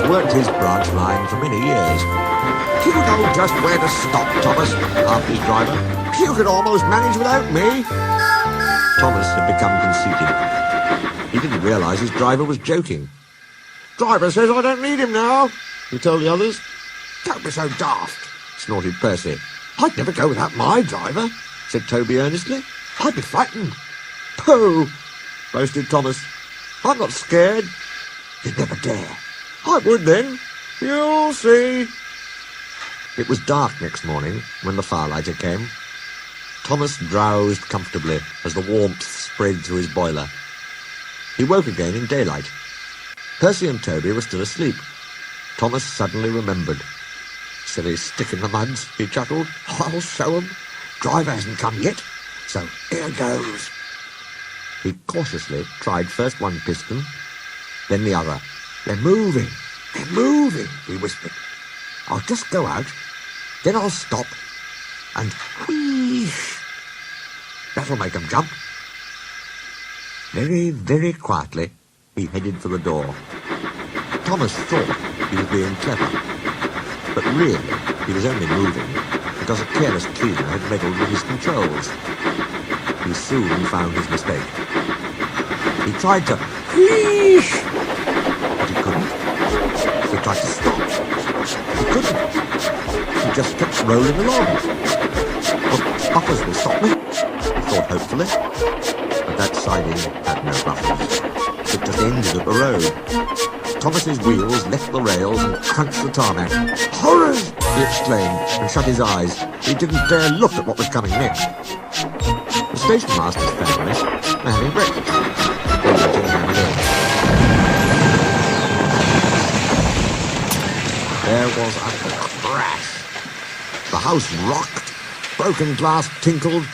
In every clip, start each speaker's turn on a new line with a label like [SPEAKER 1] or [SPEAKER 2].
[SPEAKER 1] Worked his branch line for many years. You know just where to stop, Thomas, asked his driver. You could almost manage without me. Thomas had become conceited. He didn't realise his driver was joking. Driver says I don't need him now, he told the others. Don't be so daft, snorted Percy. I'd never go without my driver, said Toby earnestly. I'd be frightened. Pooh, boasted Thomas. I'm not scared. You'd never dare. I would then. You'll see. It was dark next morning when the firelighter came. Thomas drowsed comfortably as the warmth spread through his boiler. He woke again in daylight. Percy and Toby were still asleep. Thomas suddenly remembered. Silly stick in the muds, he chuckled. I'll show 'em. Driver hasn't come yet, so here goes. He cautiously tried first one piston, then the other. They're moving, he whispered. I'll just go out, then I'll stop, and wheesh. That'll make 'em jump. Very, very quietly, he headed for the door. Thomas thought he was being clever, but really he was only moving because a careless cleaner had meddled with his controls. He soon found his mistake. He tried to wheesh, but he couldn't. He tried to stop. He couldn't. He just kept rolling along. Well, buffers will stop me, he thought hopefully. But that siding had no buffers. It just ended at the road. Thomas's wheels left the rails and crunched the tarmac. Horrors! He exclaimed and shut his eyes. He didn't dare look at what was coming next. The station master's family were having breakfast. They were eating ham and eggs. There was a crash. The house rocked, broken glass tinkled,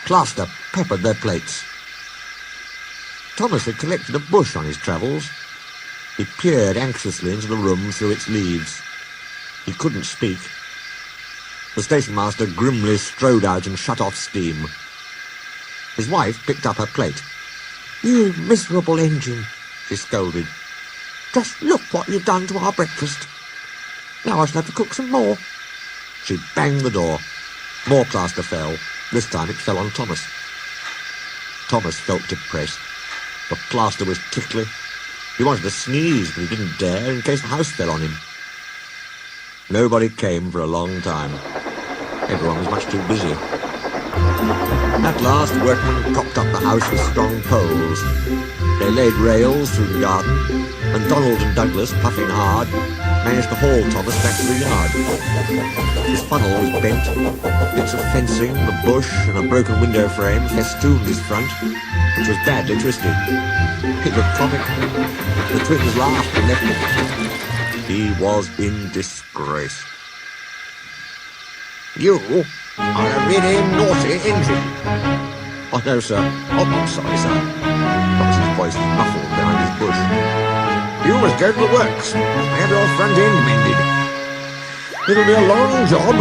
[SPEAKER 1] plaster peppered their plates. Thomas had collected a bush on his travels. He peered anxiously into the room through its leaves. He couldn't speak. The station master grimly strode out and shut off steam. His wife picked up her plate. You miserable engine, she scolded. Just look what you've done to our breakfast. Now I shall have to cook some more. She banged the door. More plaster fell. This time it fell on Thomas. Thomas felt depressed. The plaster was tickly. He wanted to sneeze, but he didn't dare in case the house fell on him. Nobody came for a long time. Everyone was much too busy. At last, workmen propped up the house with strong poles. They laid rails through the garden, and Donald and Douglas, puffing hard, managed to haul Thomas back to the yard. His funnel was bent. Bits of fencing, the bush, and a broken window frame festooned his front, which was badly twisted. It looked comic. The twins laughed and left him. He was in disgrace. You are a really naughty engine. I know, sir. Oh, I'm sorry, sir. Thomas's voice was muffled behind his bush. You must go to the works and have your front end mended. It'll be a long job.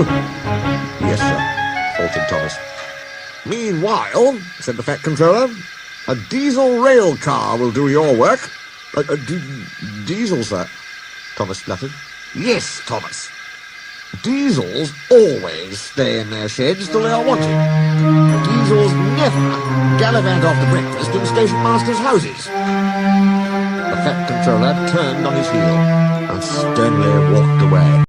[SPEAKER 1] Yes, sir, faltered Thomas. Meanwhile, said the Fat Controller, a diesel rail car will do your work. Diesel, sir, Thomas spluttered. Yes, Thomas. Diesels always stay in their sheds till they are wanted. Diesels never gallivant after breakfast in station masters' houses. The Fat Controller turned on his heel and sternly walked away.